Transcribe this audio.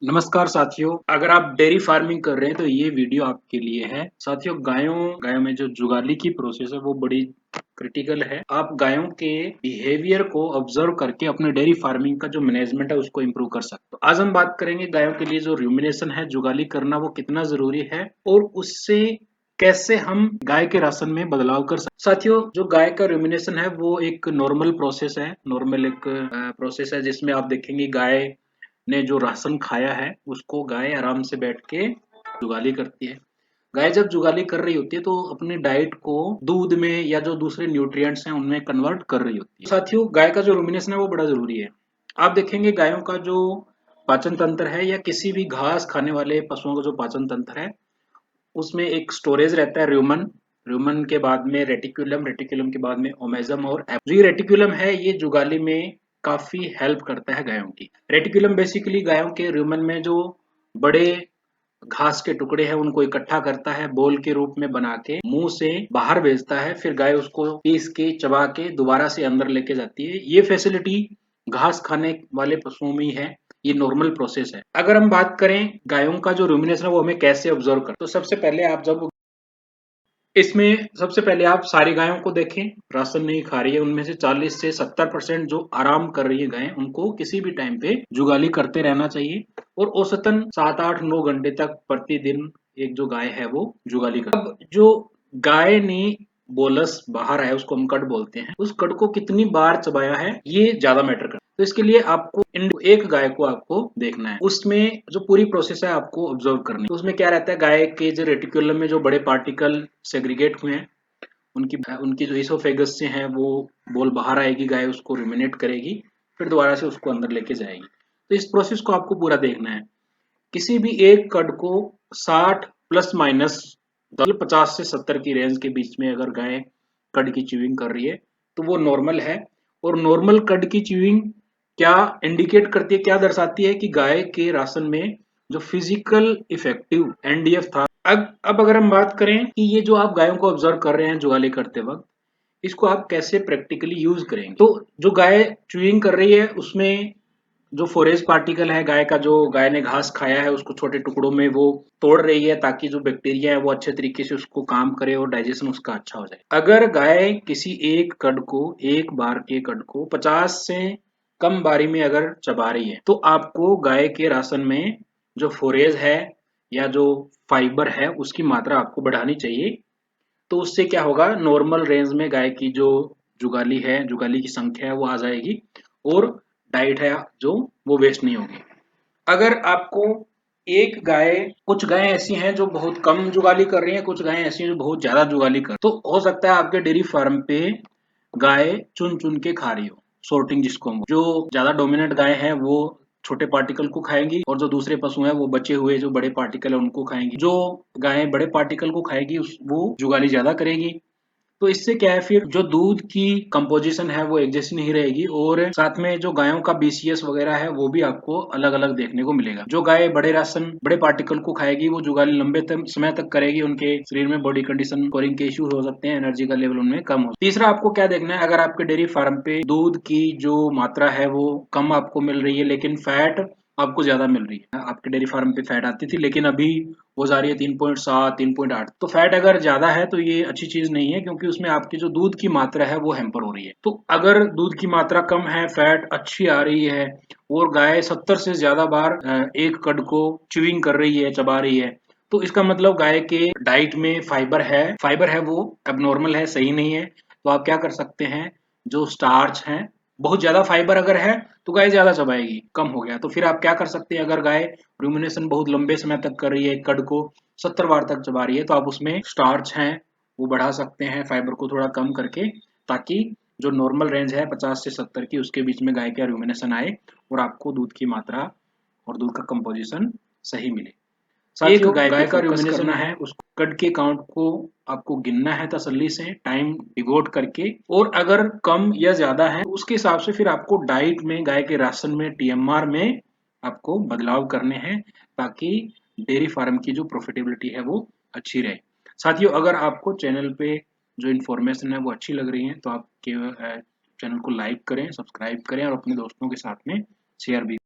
नमस्कार साथियों, अगर आप डेयरी फार्मिंग कर रहे हैं तो ये वीडियो आपके लिए है। साथियों, गायों गायों में जो जुगाली की प्रोसेस है वो बड़ी क्रिटिकल है। आप गायों के बिहेवियर को ऑब्जर्व करके अपने डेयरी फार्मिंग का जो मैनेजमेंट है उसको इम्प्रूव कर सकते हो। आज हम बात करेंगे गायों के लिए जो रूमिनेशन है, जुगाली करना वो कितना जरूरी है और उससे कैसे हम गाय के राशन में बदलाव कर सकते। साथियों, जो गाय का रूमिनेशन है वो एक नॉर्मल प्रोसेस है। नॉर्मल एक प्रोसेस है जिसमें आप देखेंगे गाय ने जो राशन खाया है उसको गाय आराम से बैठ के जुगाली करती है। गाय जब जुगाली कर रही होती है तो अपनी डाइट को दूध में या जो दूसरे न्यूट्रिएंट्स हैं उनमें कन्वर्ट कर रही होती है। साथियों, गाय का जो रूमिनेशन है वो बड़ा जरूरी है। आप देखेंगे गायों का जो पाचन तंत्र है या किसी भी घास खाने वाले पशुओं का जो पाचन तंत्र है उसमें एक स्टोरेज रहता है र्यूमन। र्यूमन के बाद में रेटिकुलम, रेटिकुलम के बाद में ओमेजम और जो ये रेटिकुलम है ये जुगाली में काफी हेल्प करता है गायों की। रेटिकुलम बेसिकली गायों के र्यूमन में जो बड़े घास के टुकड़े हैं उनको इकट्ठा करता है, बोल के रूप में बना के मुंह से बाहर भेजता है, फिर गाय उसको पीस के चबा के दोबारा से अंदर लेके जाती है। ये फैसिलिटी घास खाने वाले पशुओं में ही है। ये नॉर्मल प्रोसेस है। अगर हम बात करें गायों का जो रूमिनेशन है वो हमें कैसे ऑब्जर्व कर, तो सबसे पहले आप जब इसमें सबसे पहले आप सारी गायों को देखें, राशन नहीं खा रही है उनमें से 40 से 70% जो आराम कर रही है गायें, उनको किसी भी टाइम पे जुगाली करते रहना चाहिए और औसतन 7 8 9 घंटे तक प्रतिदिन एक जो गाय है वो जुगाली कर। अब जो गाय ने बोलस बाहर आया उसको हम कड बोलते हैं, उस कड को कितनी बार चबाया है ये ज्यादा मैटर करता है। तो इसके लिए आपको इन एक गाय को आपको देखना है, उसमें जो पूरी प्रोसेस है आपको ऑब्जर्व करनी है। तो उसमें क्या रहता है, गाय के जो रेटिकुलम में जो बड़े पार्टिकल सेग्रीगेट हुए हैं उनकी उनकी जो इसोफेगस से है वो बोल बाहर आएगी, गाय उसको रिमिनेट करेगी, फिर दोबारा से उसको अंदर लेके जाएगी। तो इस प्रोसेस को आपको पूरा देखना है। किसी भी एक कड को 60 प्लस माइनस 50 से 70 की रेंज के बीच में अगर गाय कड की च्यूइंग कर रही है तो वो नॉर्मल है। और नॉर्मल कड की च्यूइंग क्या इंडिकेट करती है, क्या दर्शाती है कि गाय के राशन में जो फिजिकल इफेक्टिव एनडीएफ था। अब अगर हम बात करें कि ये जो आप गायों को ऑब्जर्व कर रहे हैं जुगाली करते वक्त, इसको आप कैसे प्रैक्टिकली यूज करेंगे। तो जो गाय च्यूइंग कर रही है उसमें जो फोरेज पार्टिकल है, गाय का जो गाय ने घास खाया है उसको छोटे टुकड़ों में वो तोड़ रही है ताकि जो बैक्टीरिया है वो अच्छे तरीके से उसको काम करे और डाइजेशन उसका अच्छा हो जाए। अगर गाय किसी एक कड को, एक बार के कड को 50 से कम बारी में अगर चबा रही है तो आपको गाय के राशन में जो फोरेज है या जो फाइबर है उसकी मात्रा आपको बढ़ानी चाहिए। तो उससे क्या होगा, नॉर्मल रेंज में गाय की जो जुगाली है, जुगाली की संख्या है वो आ जाएगी और डाइट है जो वो वेस्ट नहीं होगी। अगर आपको एक गाय, कुछ गायें ऐसी हैं जो बहुत कम जुगाली कर रही हैं, कुछ गायें ऐसी हैं जो बहुत ज्यादा जुगाली कर, तो हो सकता है आपके डेयरी फार्म पे गाय चुन चुन के खा रही हो, सॉर्टिंग जिसको हम, जो ज्यादा डोमिनेंट गाय है वो छोटे पार्टिकल को खाएंगी और जो दूसरे पशु हैं वो बचे हुए जो बड़े पार्टिकल है उनको खाएंगी। जो गायें बड़े पार्टिकल को खाएगी वो जुगाली ज्यादा करेगी। तो इससे क्या है, फिर जो दूध की कंपोजिशन है वो एक जैसी नहीं रहेगी और साथ में जो गायों का बीसीएस वगैरह है वो भी आपको अलग अलग देखने को मिलेगा। जो गाय बड़े राशन, बड़े पार्टिकल को खाएगी वो जुगाली लंबे समय तक करेगी, उनके शरीर में बॉडी कंडीशन, स्कोरिंग के इश्यूज हो सकते हैं, एनर्जी का लेवल उनमें कम हो। तीसरा आपको क्या देखना है, अगर आपके डेयरी फार्म पे दूध की जो मात्रा है वो कम आपको मिल रही है लेकिन फैट आपको ज्यादा मिल रही है। आपके डेयरी फार्म पे फैट आती थी लेकिन अभी वो जा रही है 3.7, 3.8, तो फैट अगर ज्यादा है तो ये अच्छी चीज नहीं है क्योंकि उसमें आपकी जो दूध की मात्रा है वो हैम्पर हो रही है। तो अगर दूध की मात्रा कम है, फैट अच्छी आ रही है और गाय 70 से ज्यादा बार एक कड को च्यूइंग कर रही है, चबा रही है, तो इसका मतलब गाय के डाइट में फाइबर है वो एबनॉर्मल है, सही नहीं है। तो आप क्या कर सकते हैं, जो स्टार्च है, बहुत ज्यादा फाइबर अगर है तो गाय ज्यादा चबाएगी, कम हो गया तो फिर आप क्या कर सकते हैं, अगर गाय रूमिनेशन बहुत लंबे समय तक कर रही है, एक कड को 70 बार तक चबा रही है, तो आप उसमें स्टार्च है वो बढ़ा सकते हैं, फाइबर को थोड़ा कम करके, ताकि जो नॉर्मल रेंज है 50 से 70 की उसके बीच में गाय का रूमिनेशन आए और आपको दूध की मात्रा और दूध का कंपोजिशन सही मिले। साथियों, गाय का रूमिनेशन करना है, उस कड के काउंट को आपको गिनना है तसल्ली से, टाइम डिवोट करके, और अगर कम या ज्यादा है तो उसके हिसाब से फिर आपको डाइट में, गाय के राशन में, टीएमआर में आपको बदलाव करने हैं ताकि डेयरी फार्म की जो प्रॉफिटेबिलिटी है वो अच्छी रहे। साथियों, अगर आपको चैनल पे जो इन्फॉर्मेशन है वो अच्छी लग रही है तो आप चैनल को लाइक करें, सब्सक्राइब करें और अपने दोस्तों के साथ में शेयर भी